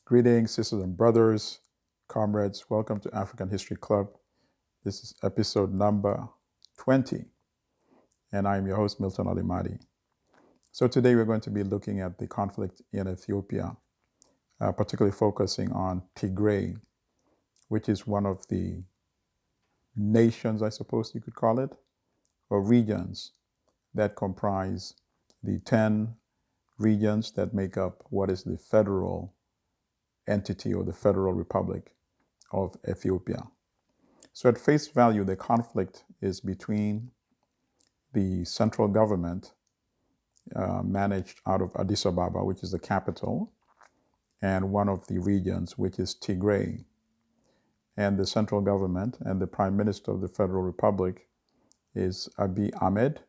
Greetings, sisters and brothers, comrades. Welcome to African History Club. This is episode number 20, and I'm your host, Milton Alimadi. So today we're going to be looking at the conflict in Ethiopia, particularly focusing on Tigray, which is one of the nations, I suppose you could call it, or regions that comprise the 10 regions that make up what is the federal entity or the Federal Republic of Ethiopia. So at face value, the conflict is between the central government managed out of Addis Ababa, which is the capital, and one of the regions, which is Tigray. And the central government and the Prime Minister of the Federal Republic is Abiy Ahmed,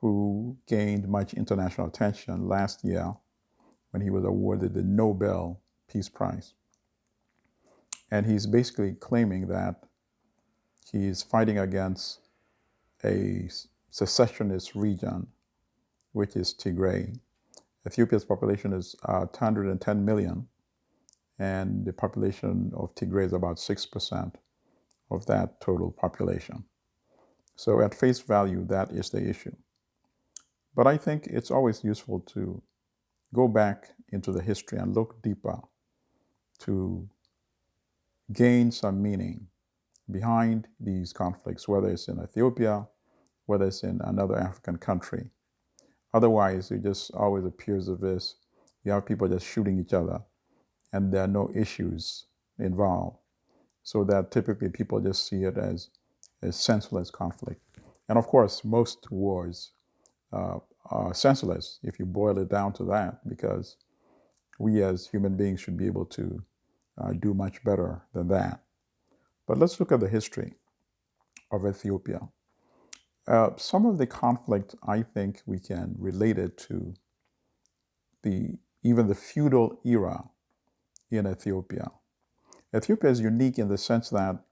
who gained much international attention last year when he was awarded the Nobel Peace Prize. And he's basically claiming that he's fighting against a secessionist region, which is Tigray. Ethiopia's population is 210 million, and the population of Tigray is about 6% of that total population. So at face value, that is the issue. But I think it's always useful to go back into the history and look deeper to gain some meaning behind these conflicts, whether it's in Ethiopia, whether it's in another African country. Otherwise, it just always appears as if you have people just shooting each other and there are no issues involved. So that typically people just see it as senseless conflict. And of course, most wars are senseless if you boil it down to that, because we as human beings should be able to do much better than that. But let's look at the history of Ethiopia. Some of the conflict, I think we can relate it to even the feudal era in Ethiopia. Ethiopia is unique in the sense that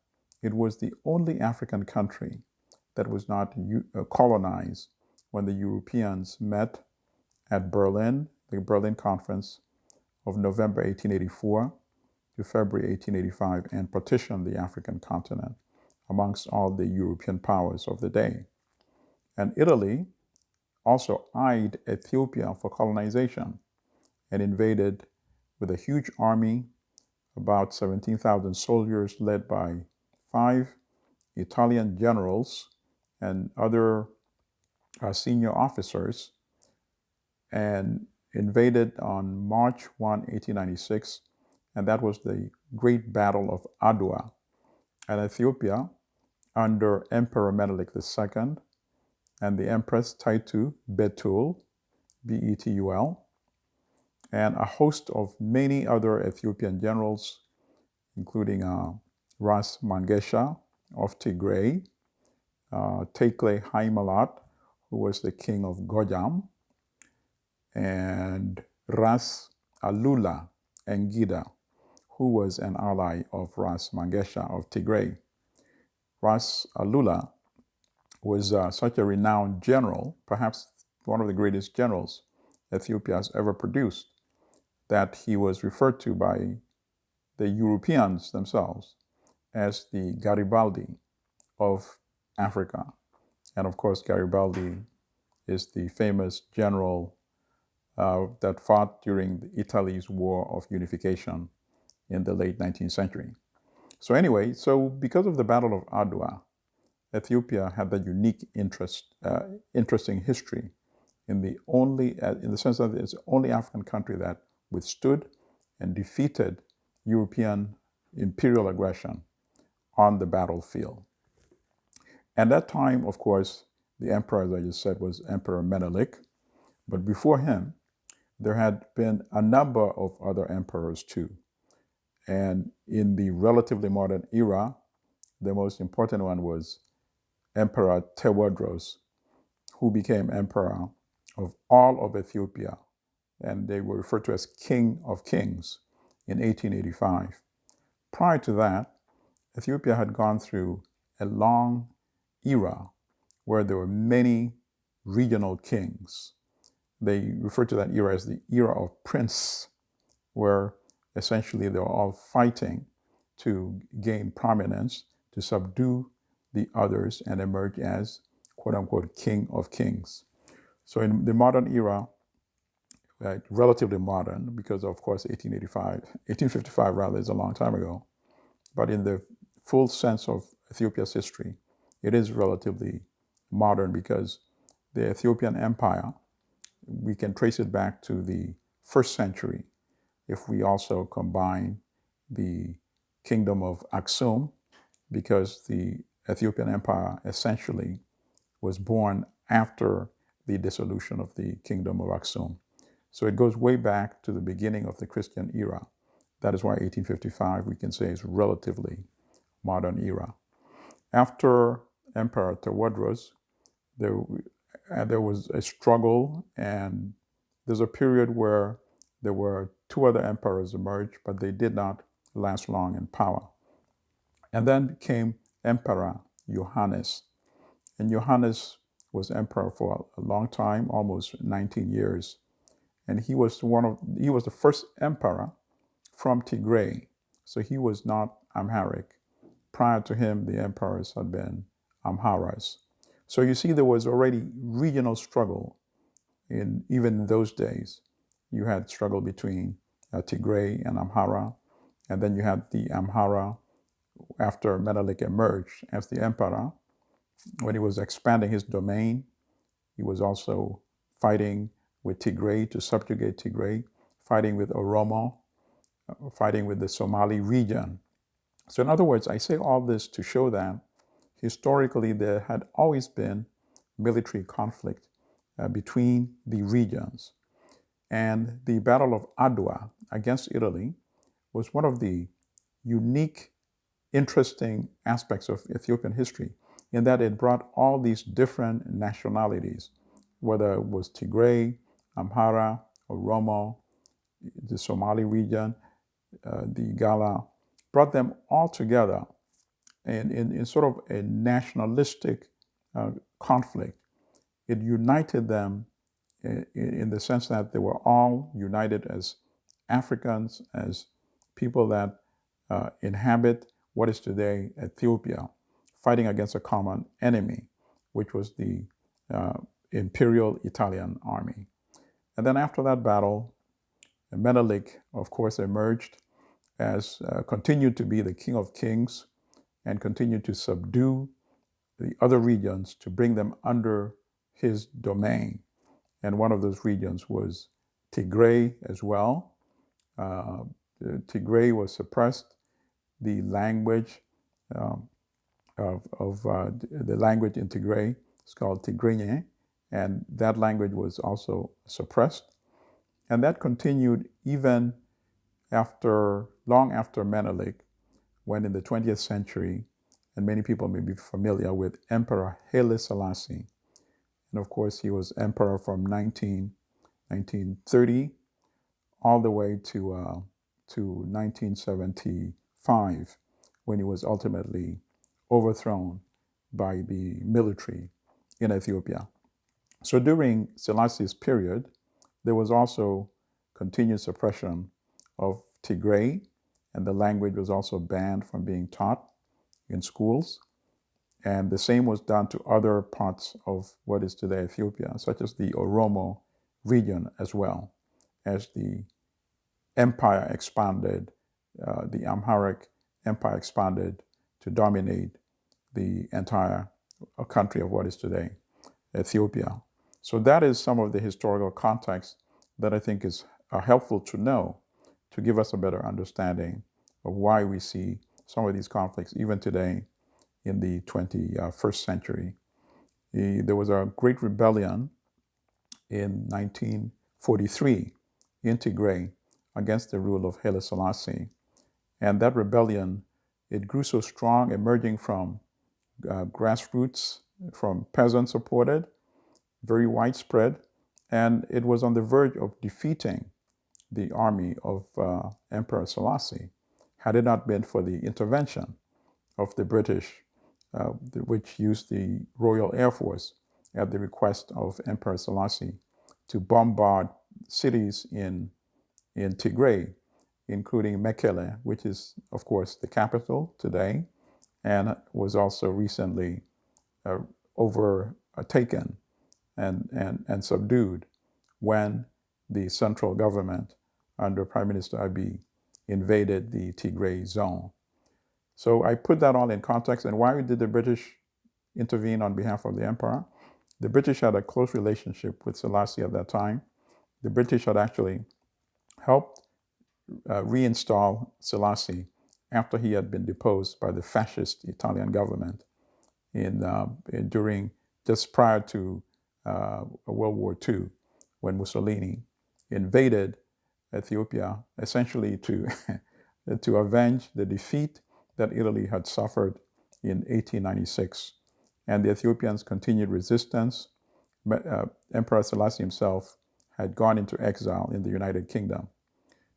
it was the only African country that was not colonized when the Europeans met at Berlin, the Berlin Conference of November 1884 to February 1885, and partitioned the African continent amongst all the European powers of the day. And Italy also eyed Ethiopia for colonization and invaded with a huge army, about 17,000 soldiers led by 5 Italian generals and other senior officers, and invaded on March 1, 1896, and that was the Great Battle of Adwa. And Ethiopia, under Emperor Menelik II and the Empress Taitu Betul, Betul, and a host of many other Ethiopian generals, including Ras Mangesha of Tigray, Tekle Haimalat, who was the king of Gojam, and Ras Alula Engida, who was an ally of Ras Mangesha of Tigray. Ras Alula was such a renowned general, perhaps one of the greatest generals Ethiopia has ever produced, that he was referred to by the Europeans themselves as the Garibaldi of Africa. And of course, Garibaldi is the famous general that fought during Italy's War of Unification in the late 19th century. So anyway, because of the Battle of Adwa, Ethiopia had that unique interesting history in the sense that it's the only African country that withstood and defeated European imperial aggression on the battlefield. At that time, of course, the emperor, as I just said, was Emperor Menelik. But before him, there had been a number of other emperors too. And in the relatively modern era, the most important one was Emperor Tewodros, who became emperor of all of Ethiopia. And they were referred to as King of Kings in 1885. Prior to that, Ethiopia had gone through a long era where there were many regional kings. They refer to that era as the era of prince, where essentially they were all fighting to gain prominence, to subdue the others and emerge as quote unquote king of kings. So in the modern era, relatively modern, because of course 1855 rather is a long time ago, but in the full sense of Ethiopia's history, it is relatively modern because the Ethiopian Empire, we can trace it back to the first century if we also combine the kingdom of Aksum, because the Ethiopian Empire essentially was born after the dissolution of the kingdom of Aksum. So it goes way back to the beginning of the Christian era. That is why 1855 we can say is relatively modern era. After Emperor Tewodros, there was a struggle, and there's a period where there were two other emperors emerged, but they did not last long in power. And then came Emperor Johannes. And Johannes was emperor for a long time, almost 19 years. And he was the first emperor from Tigray. So he was not Amharic. Prior to him, the emperors had been Amharas. So you see, there was already regional struggle even in those days. You had struggle between Tigray and Amhara, and then you had the Amhara after Menelik emerged as the emperor. When he was expanding his domain, he was also fighting with Tigray to subjugate Tigray, fighting with Oromo, fighting with the Somali region. So in other words, I say all this to show that historically there had always been military conflict between the regions. And the Battle of Adwa against Italy was one of the unique, interesting aspects of Ethiopian history in that it brought all these different nationalities, whether it was Tigray, Amhara, Oromo, the Somali region, the Gala, brought them all together in sort of a nationalistic conflict. It united them in the sense that they were all united as Africans, as people that inhabit what is today Ethiopia, fighting against a common enemy, which was the Imperial Italian Army. And then after that battle, Menelik, of course, emerged as continued to be the king of kings and continued to subdue the other regions to bring them under his domain. And one of those regions was Tigray as well. Tigray was suppressed. The language the language in Tigray is called Tigrinya, and that language was also suppressed. And that continued even long after Menelik, when in the 20th century, and many people may be familiar with Emperor Haile Selassie. And of course, he was emperor from 1930 all the way to 1975, when he was ultimately overthrown by the military in Ethiopia. So during Selassie's period, there was also continued suppression of Tigray, and the language was also banned from being taught in schools. And the same was done to other parts of what is today Ethiopia, such as the Oromo region as well, as the empire expanded, the Amharic empire expanded to dominate the entire country of what is today Ethiopia. So that is some of the historical context that I think is helpful to know to give us a better understanding of why we see some of these conflicts even today in the 21st century. There was a great rebellion in 1943 in Tigray against the rule of Haile Selassie. And that rebellion, it grew so strong, emerging from grassroots, from peasant supported, very widespread, and it was on the verge of defeating the army of Emperor Selassie, had it not been for the intervention of the British, which used the Royal Air Force at the request of Emperor Selassie to bombard cities in Tigray including Mekele, which is, of course, the capital today, and was also recently overtaken and subdued when the central government under Prime Minister Abiy invaded the Tigray zone. So I put that all in context. And why did the British intervene on behalf of the emperor? The British had a close relationship with Selassie at that time. The British had actually helped reinstall Selassie after he had been deposed by the fascist Italian government during just prior to World War II, when Mussolini invaded Ethiopia, essentially to to avenge the defeat that Italy had suffered in 1896. And the Ethiopians continued resistance. Emperor Selassie himself had gone into exile in the United Kingdom.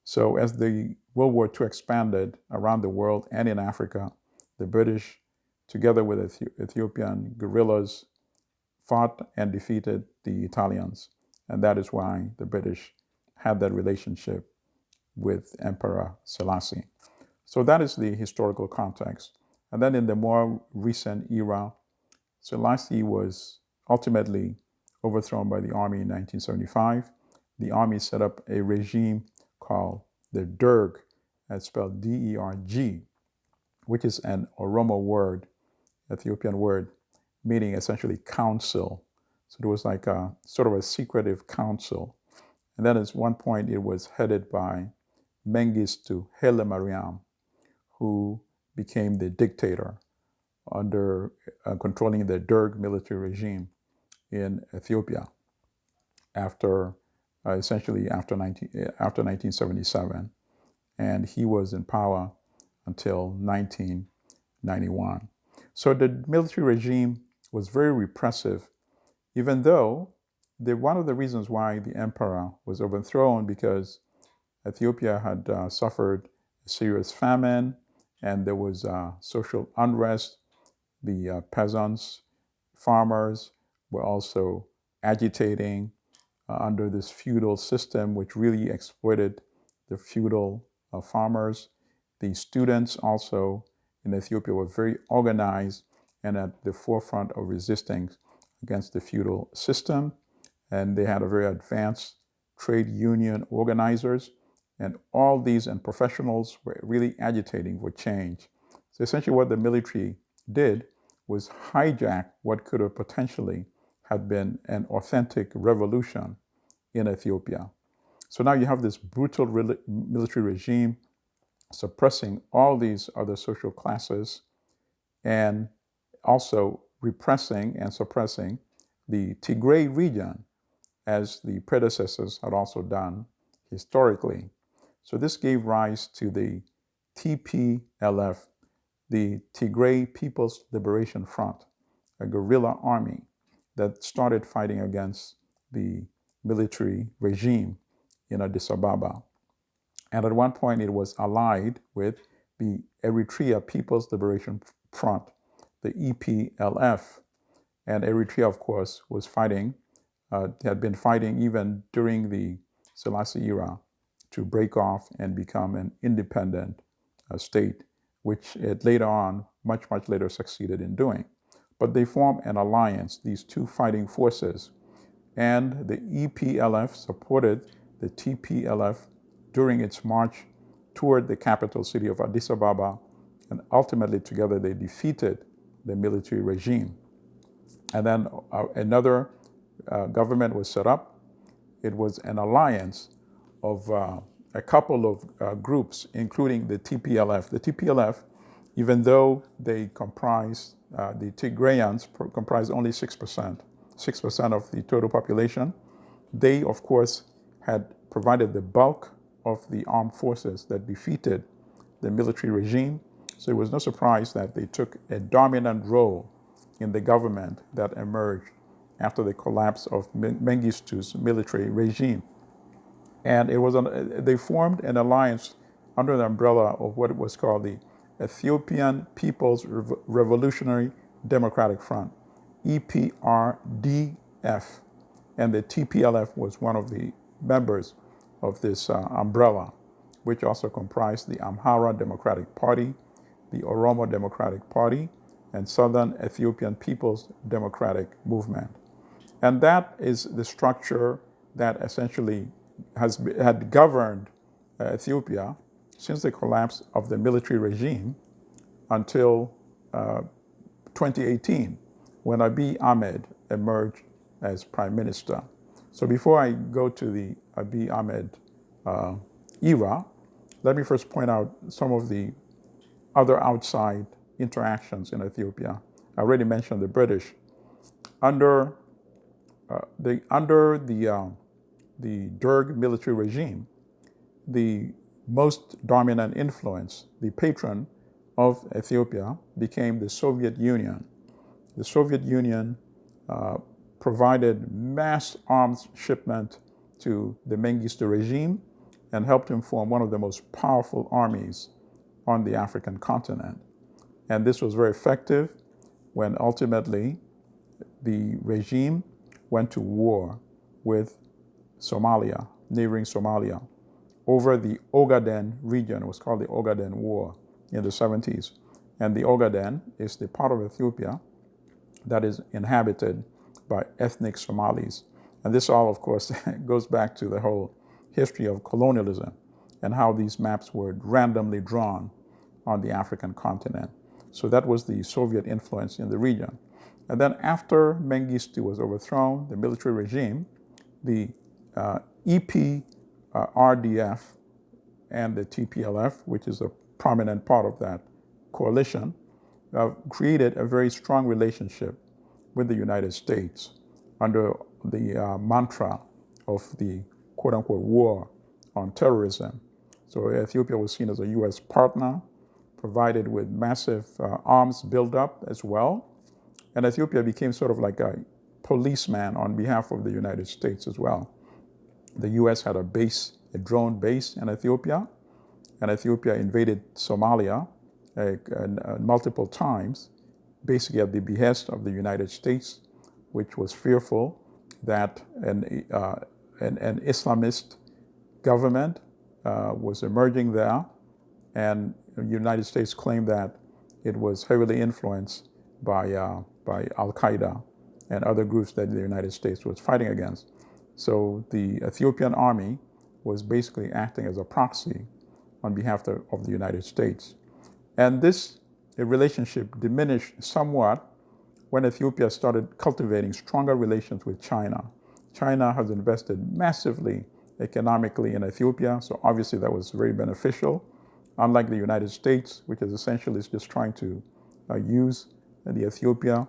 So as the World War II expanded around the world and in Africa, the British, together with Ethiopian guerrillas, fought and defeated the Italians. And that is why the British had that relationship with Emperor Selassie. So that is the historical context. And then in the more recent era, Selassie was ultimately overthrown by the army in 1975. The army set up a regime called the Derg, that's spelled D-E-R-G, which is an Oromo word, Ethiopian word, meaning essentially council. So it was like a sort of a secretive council. And then at one point it was headed by Mengistu Haile Mariam, who became the dictator under controlling the Derg military regime in Ethiopia after essentially after 1977. And he was in power until 1991. So the military regime was very repressive, even though one of the reasons why the emperor was overthrown, because Ethiopia had suffered a serious famine and there was social unrest. The peasants, farmers were also agitating under this feudal system, which really exploited the feudal farmers. The students also in Ethiopia were very organized and at the forefront of resisting against the feudal system. And they had a very advanced trade union organizers. And all these and professionals were really agitating for change. So essentially what the military did was hijack what could have potentially had been an authentic revolution in Ethiopia. So now you have this brutal military regime suppressing all these other social classes and also repressing and suppressing the Tigray region, as the predecessors had also done historically. So this gave rise to the TPLF, the Tigray People's Liberation Front, a guerrilla army that started fighting against the military regime in Addis Ababa. And at one point it was allied with the Eritrea People's Liberation Front, the EPLF. And Eritrea, of course, was fighting, had been fighting even during the Selassie era to break off and become an independent state, which it later on, much later, succeeded in doing. But they formed an alliance, these two fighting forces, and the EPLF supported the TPLF during its march toward the capital city of Addis Ababa, and ultimately together they defeated the military regime. And then another government was set up. It was an alliance of a couple of groups, including the TPLF. The TPLF, even though they comprise, the Tigrayans comprise only 6% of the total population, they, of course, had provided the bulk of the armed forces that defeated the military regime. So it was no surprise that they took a dominant role in the government that emerged after the collapse of Mengistu's military regime. And they formed an alliance under the umbrella of what was called the Ethiopian People's Revolutionary Democratic Front, EPRDF. And the TPLF was one of the members of this umbrella. which also comprised the Amhara Democratic Party, the Oromo Democratic Party, and Southern Ethiopian People's Democratic Movement. And that is the structure that essentially had governed Ethiopia since the collapse of the military regime until 2018, when Abiy Ahmed emerged as prime minister. So before I go to the Abiy Ahmed era, let me first point out some of the other outside interactions in Ethiopia. I already mentioned the British. Under the Derg military regime, the most dominant influence, the patron of Ethiopia, became the Soviet Union. The Soviet Union provided mass arms shipment to the Mengistu regime and helped him form one of the most powerful armies on the African continent. And this was very effective when ultimately the regime went to war with Somalia, neighboring Somalia, over the Ogaden region. It was called the Ogaden War in the 70s. And the Ogaden is the part of Ethiopia that is inhabited by ethnic Somalis. And this all, of course, goes back to the whole history of colonialism and how these maps were randomly drawn on the African continent. So that was the Soviet influence in the region. And then after Mengistu was overthrown, the military regime, the EPRDF and the TPLF, which is a prominent part of that coalition, created a very strong relationship with the United States under the mantra of the quote-unquote war on terrorism. So Ethiopia was seen as a U.S. partner, provided with massive arms buildup as well. And Ethiopia became sort of like a policeman on behalf of the United States as well. The U.S. had a base, a drone base in Ethiopia, and Ethiopia invaded Somalia multiple times, basically at the behest of the United States, which was fearful that an Islamist government was emerging there, and the United States claimed that it was heavily influenced by Al-Qaeda and other groups that the United States was fighting against. So the Ethiopian army was basically acting as a proxy on behalf of the United States. And this relationship diminished somewhat when Ethiopia started cultivating stronger relations with China. China has invested massively economically in Ethiopia, so obviously that was very beneficial. Unlike the United States, which is essentially just trying to use the Ethiopia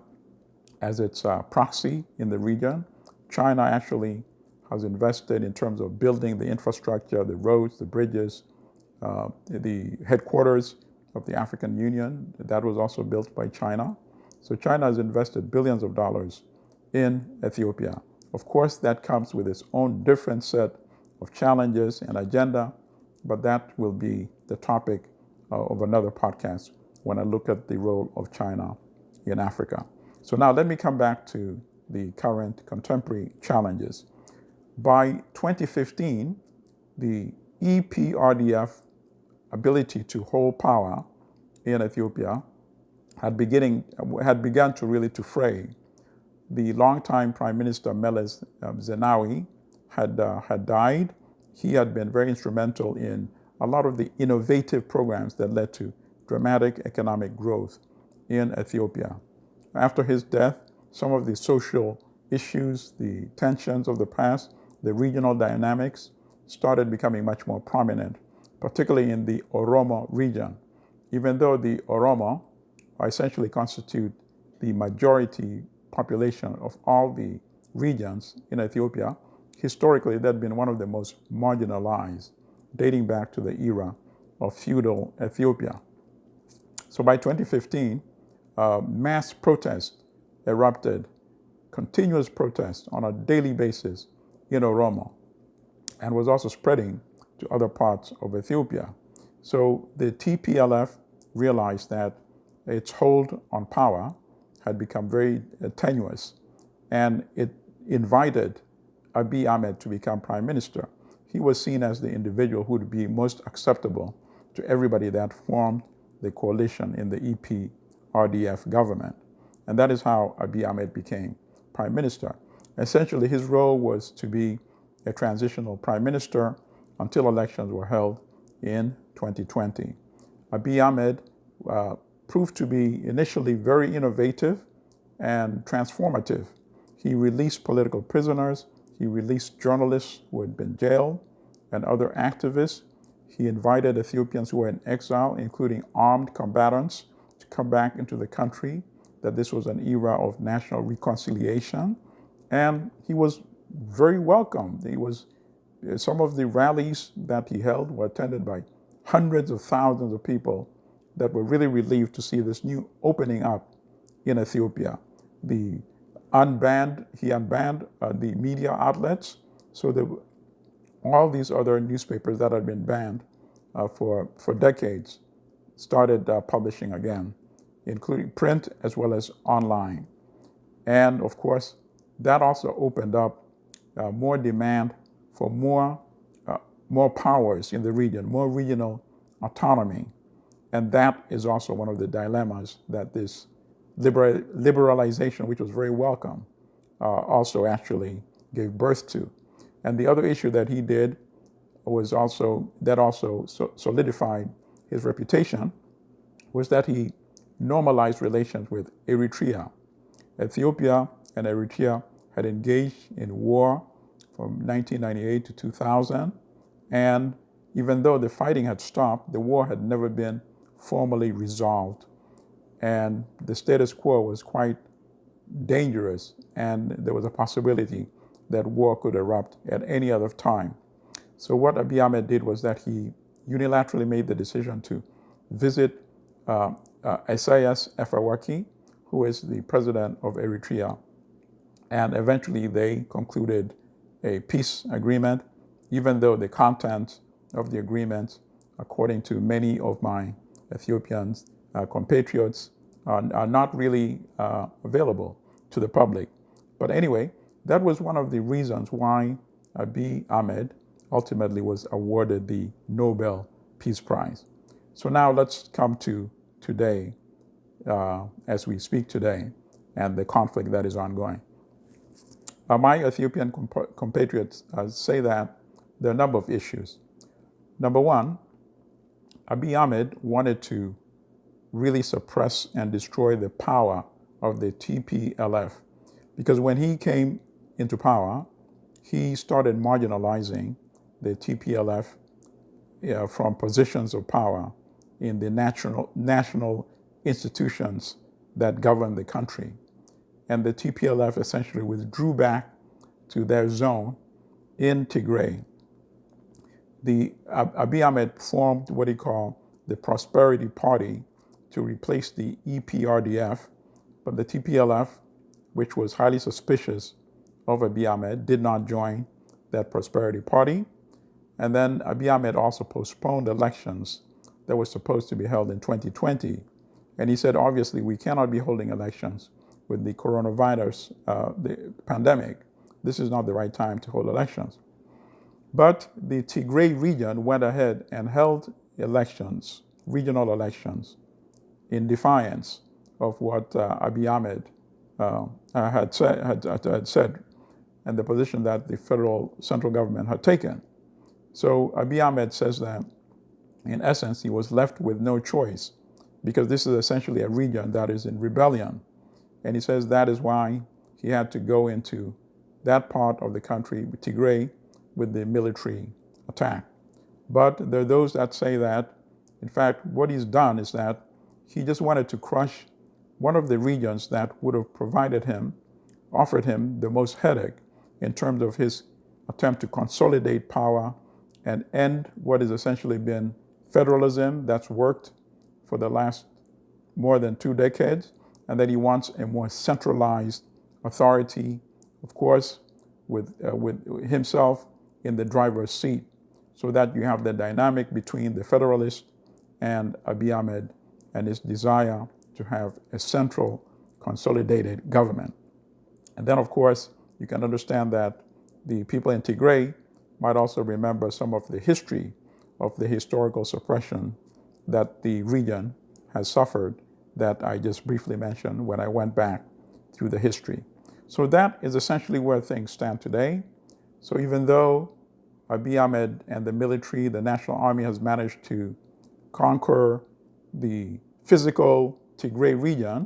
as its proxy in the region, China actually has invested in terms of building the infrastructure, the roads, the bridges, the headquarters of the African Union. That was also built by China. So China has invested billions of dollars in Ethiopia. Of course, that comes with its own different set of challenges and agenda, but that will be the topic of another podcast when I look at the role of China in Africa. So now let me come back to the current contemporary challenges. By 2015, the EPRDF ability to hold power in Ethiopia had begun to really to fray. The longtime Prime Minister Meles Zenawi had died. He had been very instrumental in a lot of the innovative programs that led to dramatic economic growth in Ethiopia. After his death, some of the social issues, the tensions of the past, the regional dynamics started becoming much more prominent, particularly in the Oromo region. Even though the Oromo essentially constitute the majority population of all the regions in Ethiopia, historically they'd been one of the most marginalized, dating back to the era of feudal Ethiopia. So by 2015, mass protests erupted, continuous protests on a daily basis in Oromo, and was also spreading to other parts of Ethiopia. So the TPLF realized that its hold on power had become very tenuous, and it invited Abiy Ahmed to become prime minister. he was seen as the individual who would be most acceptable to everybody that formed the coalition in the EPRDF government. And that is how Abiy Ahmed became prime minister. Essentially, his role was to be a transitional prime minister until elections were held in 2020. Abiy Ahmed proved to be initially very innovative and transformative. He released political prisoners, he released journalists who had been jailed and other activists. He invited Ethiopians who were in exile, including armed combatants, to come back into the country, that this was an era of national reconciliation. And he was very welcome. Some of the rallies that he held were attended by hundreds of thousands of people that were really relieved to see this new opening up in Ethiopia. He unbanned the media outlets, so that all these other newspapers that had been banned for decades started publishing again, including print as well as online. And of course, that also opened up more demand for more powers in the region, more regional autonomy. And that is also one of the dilemmas that this liberalization, which was very welcome, also actually gave birth to. And the other issue that he did was also solidified his reputation, was that he normalized relations with Eritrea. Ethiopia and Eritrea had engaged in war from 1998 to 2000, and even though the fighting had stopped, the war had never been formally resolved. And the status quo was quite dangerous, and there was a possibility that war could erupt at any other time. So what Abiy Ahmed did was that he unilaterally made the decision to visit Isaias Afwerki, who is the president of Eritrea. And eventually they concluded a peace agreement, even though the content of the agreement, according to many of my Ethiopian compatriots, are not really available to the public. But anyway, that was one of the reasons why Abiy Ahmed ultimately was awarded the Nobel Peace Prize. So now let's come to today, as we speak today, and the conflict that is ongoing. My Ethiopian compatriots say that there are a number of issues. Number one, Abiy Ahmed wanted to really suppress and destroy the power of the TPLF, because when he came into power, he started marginalizing the TPLF from positions of power in the national institutions that govern the country. And the TPLF essentially withdrew back to their zone in Tigray. Abiy Ahmed formed what he called the Prosperity Party to replace the EPRDF, but the TPLF, which was highly suspicious of Abiy Ahmed, did not join that Prosperity Party. And then Abiy Ahmed also postponed elections that were supposed to be held in 2020. And he said, obviously, we cannot be holding elections with the coronavirus, the pandemic. This is not the right time to hold elections. But the Tigray region went ahead and held elections, regional elections, in defiance of what Abiy Ahmed had said, and the position that the central government had taken. So Abiy Ahmed says that, in essence, he was left with no choice, because this is essentially a region that is in rebellion. And he says that is why he had to go into that part of the country, Tigray, with the military attack. But there are those that say that, in fact, what he's done is that he just wanted to crush one of the regions that would have offered him the most headache in terms of his attempt to consolidate power and end what has essentially been federalism that's worked for the last more than 2 decades, and that he wants a more centralized authority, of course, with himself in the driver's seat, so that you have the dynamic between the federalist and Abiy Ahmed and his desire to have a central consolidated government. And then, of course, you can understand that the people in Tigray might also remember some of the history of the historical suppression that the region has suffered that I just briefly mentioned when I went back through the history. So that is essentially where things stand today. So even though Abiy Ahmed and the military, the National Army, has managed to conquer the physical Tigray region,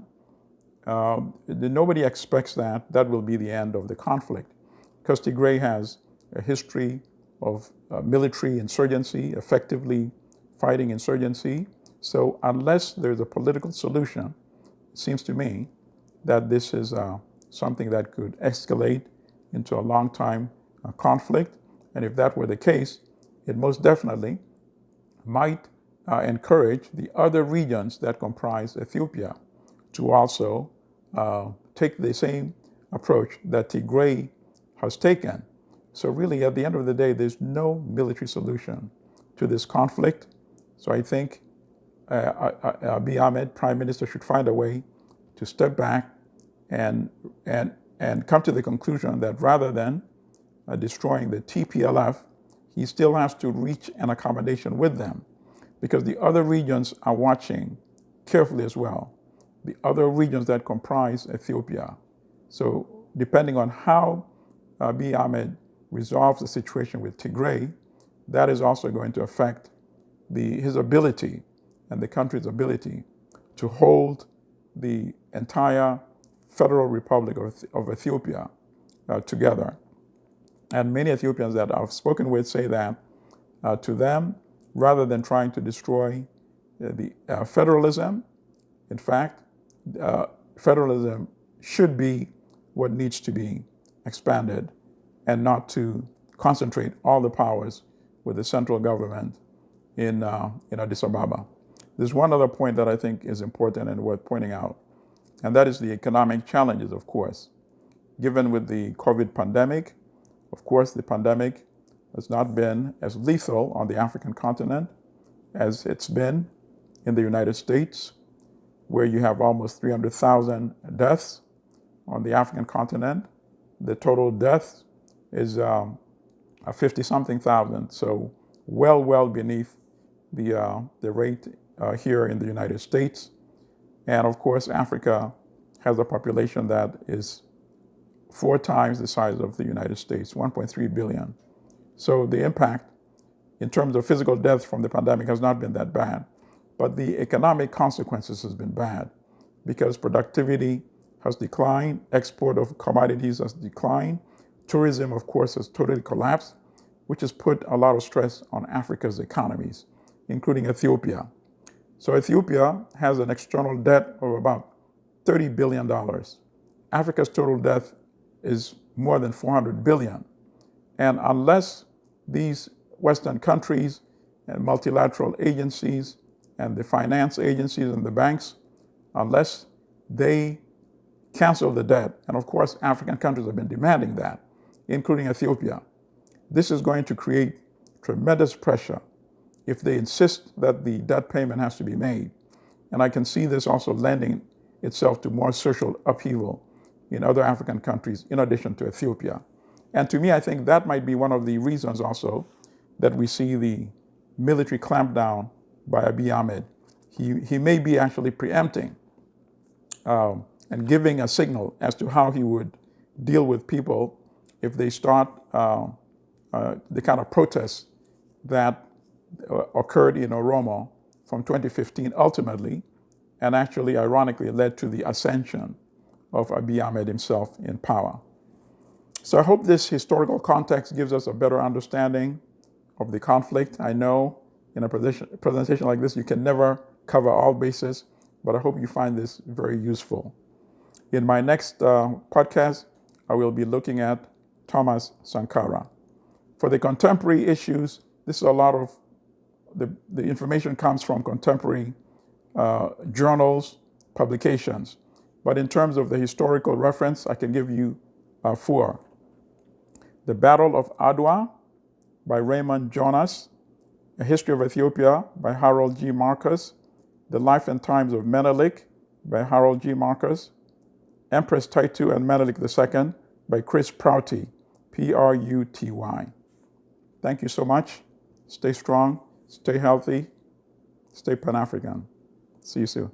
nobody expects that that will be the end of the conflict, because Tigray has a history of military insurgency, effectively fighting insurgency. So unless there's a political solution, it seems to me that this is something that could escalate into a long-time conflict. And if that were the case, it most definitely might encourage the other regions that comprise Ethiopia to also take the same approach that Tigray has taken. So really, at the end of the day, there's no military solution to this conflict. So I think Abiy Ahmed, Prime Minister, should find a way to step back and come to the conclusion that rather than destroying the TPLF, he still has to reach an accommodation with them, because the other regions are watching carefully as well, the other regions that comprise Ethiopia. So depending on how Abiy Ahmed resolves the situation with Tigray, that is also going to affect his ability and the country's ability to hold the entire Federal Republic of Ethiopia together. And many Ethiopians that I've spoken with say that to them, rather than trying to destroy the federalism, in fact, federalism should be what needs to be expanded, and not to concentrate all the powers with the central government in Addis Ababa. There's one other point that I think is important and worth pointing out, and that is the economic challenges, of course. Given with the COVID pandemic, of course, the pandemic has not been as lethal on the African continent as it's been in the United States, where you have almost 300,000 deaths on the African continent. The total deaths is 50-something thousand, so well beneath the rate here in the United States. And of course, Africa has a population that is 4 times the size of the United States, 1.3 billion. So the impact in terms of physical deaths from the pandemic has not been that bad. But the economic consequences has been bad, because productivity has declined, export of commodities has declined, tourism, of course, has totally collapsed, which has put a lot of stress on Africa's economies, including Ethiopia. So Ethiopia has an external debt of about $30 billion. Africa's total debt is more than 400 billion. And unless these Western countries and multilateral agencies and the finance agencies and the banks, unless they cancel the debt, and of course African countries have been demanding that, including Ethiopia, this is going to create tremendous pressure if they insist that the debt payment has to be made. And I can see this also lending itself to more social upheaval in other African countries in addition to Ethiopia. And to me, I think that might be one of the reasons also that we see the military clampdown by Abiy Ahmed. He may be actually preempting and giving a signal as to how he would deal with people if they start the kind of protests that occurred in Oromo from 2015 ultimately, and actually ironically led to the ascension of Abiy Ahmed himself in power. So I hope this historical context gives us a better understanding of the conflict. I know in a presentation like this, you can never cover all bases, but I hope you find this very useful. In my next podcast, I will be looking at Thomas Sankara. For the contemporary issues, this is a lot of the information comes from contemporary journals, publications. But in terms of the historical reference, I can give you 4. The Battle of Adwa by Raymond Jonas, A History of Ethiopia by Harold G. Marcus, The Life and Times of Menelik by Harold G. Marcus, Empress Taitu and Menelik II by Chris Prouty, Pruty. Thank you so much. Stay strong, stay healthy, stay Pan-African. See you soon.